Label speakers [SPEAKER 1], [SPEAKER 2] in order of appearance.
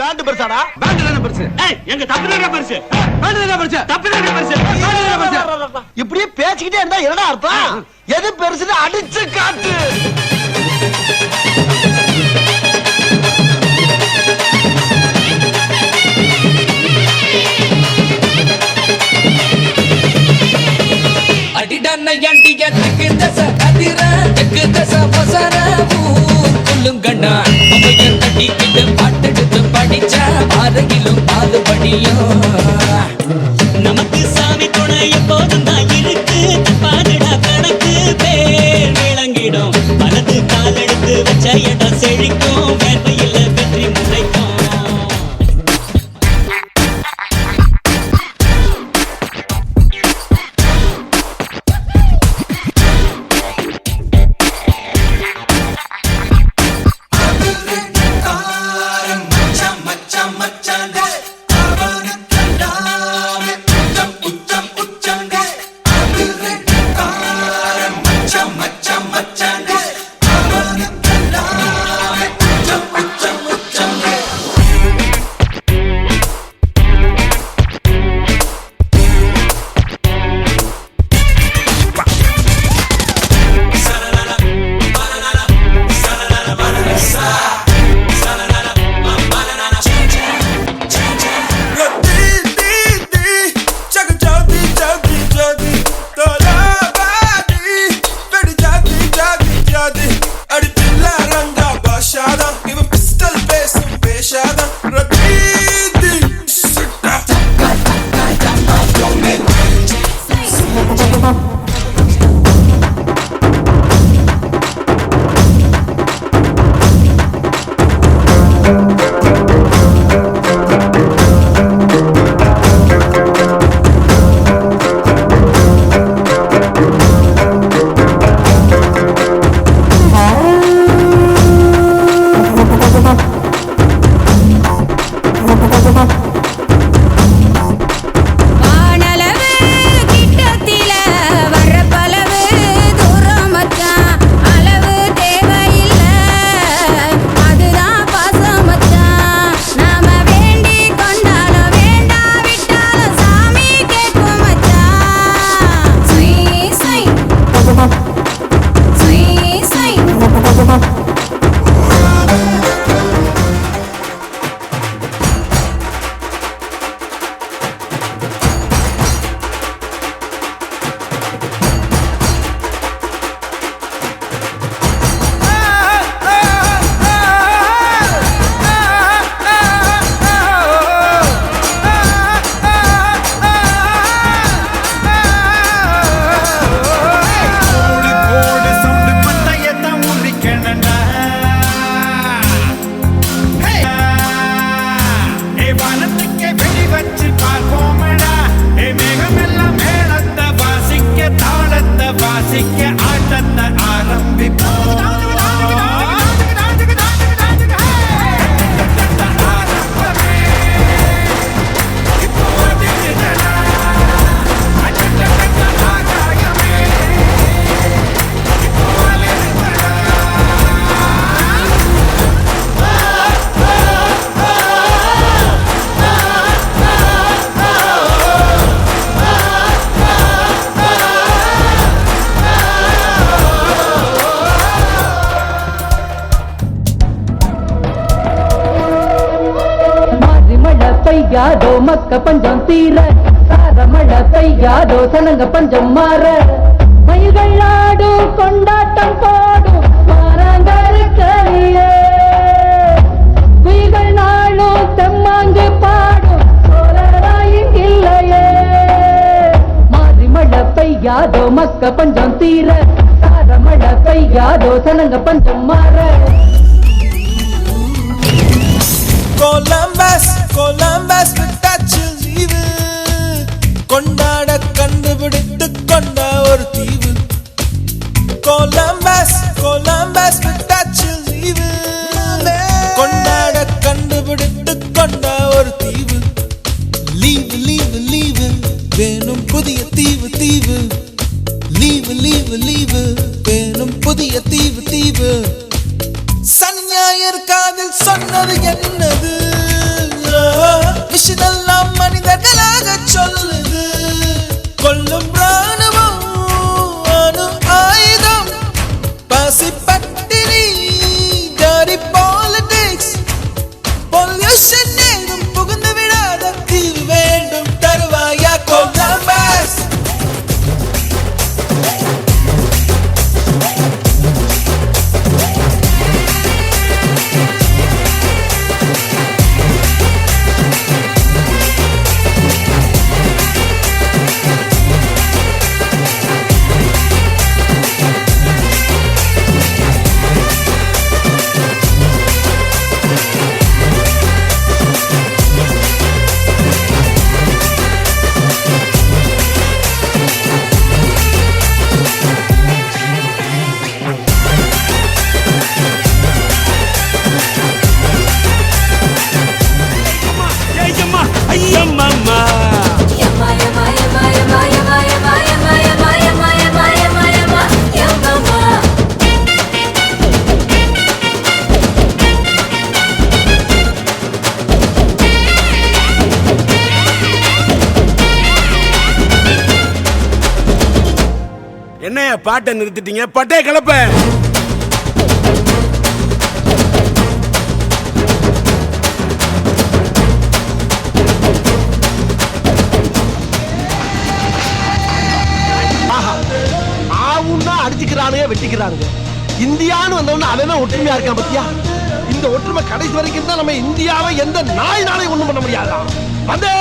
[SPEAKER 1] Pant பெருசாடா?
[SPEAKER 2] Pant தான பெருசு.
[SPEAKER 3] ஏய் எங்க தப்புனே பெருசு.
[SPEAKER 2] பேண்ட் தான பெருசு.
[SPEAKER 3] தப்புனே பெருசு.
[SPEAKER 1] இப்படியே பேசிக்கிட்டே இருந்தா என்னடா அர்த்தம்? எது பெருசுன்னு அடிச்சு காட்டு.
[SPEAKER 4] அடிடான யாண்டியா தக்கு தச அதிர தக்கு தச வசர புல்லுங்கண்ணா அவைய கட்டி கிட்ட பாட்டெடுத்து படிச்சா ஆரகிலும் பாதுபடியும்
[SPEAKER 5] நமக்கு சாமி துணை எப்போதும் தான் இருக்கு. பாதுடா கணக்கு பேர் விளங்கிடும். வலது கால் எடுத்து வச்ச இடம் செழிக்கும். வேர்வையில் வெற்றி முளைக்கும்.
[SPEAKER 6] பெய்யாதோ மக்க பஞ்சம் தீர சார மழை பெய்யாதோ சனங்க பஞ்சம் மாற மயில்கள் ஆடும் கொண்டாட்டம் போடும் மாறாங்கருக்கறியே குயில்கள் நாளும் செம்மாங்கு பாடும் சோழராயில்லையே மாறி மழை பெய்யாதோ மக்க பஞ்சம் தீர சார மழை பெய்யாதோ சனங்க பஞ்சம் மாற
[SPEAKER 7] Columbus, Columbus விட்டாச்சு லீவு கொண்டாட கண்டுபிடித்து கொண்ட ஒரு தீவு Columbus, Columbus விட்டாச்சு லீவு கொண்டாட கண்டுபிடித்து கொண்ட ஒரு தீவு லீவு லீவு லீவு வேணும் புதிய தீவு தீவு லீவு லீவு லீவு வேணும் புதிய தீவு தீவு சனி ஞாயிறு காதில் சொன்னது என்னது மனுஷனெல்லாம் மனிதர்களாக சொல்லுது கொல்லும் ராணுவம் அணு ஆயுதம் பசி பட்டினி dirty politics pollution ஏதும் புகுந்து விடாத தீர்வு வேண்டும் தருவாயா கொலம்பஸ்
[SPEAKER 3] ஏய்யம்மா ஐயம்மா என்னைய பாட்டை நிறுத்திட்டீங்க பட்டே கிளப்ப
[SPEAKER 1] அடிச்சுக்கிறானுங்க வெட்டிக்கிறானுங்க இந்தியான்னு வந்தவன அவன் ஒற்றுமையா இருக்கான் பத்தியா இந்த ஒற்றுமை கடைசி வரைக்கும் தான் நம்ம இந்தியாவை எந்த நாய் நாளை ஒண்ணும் பண்ண முடியாதா வந்தே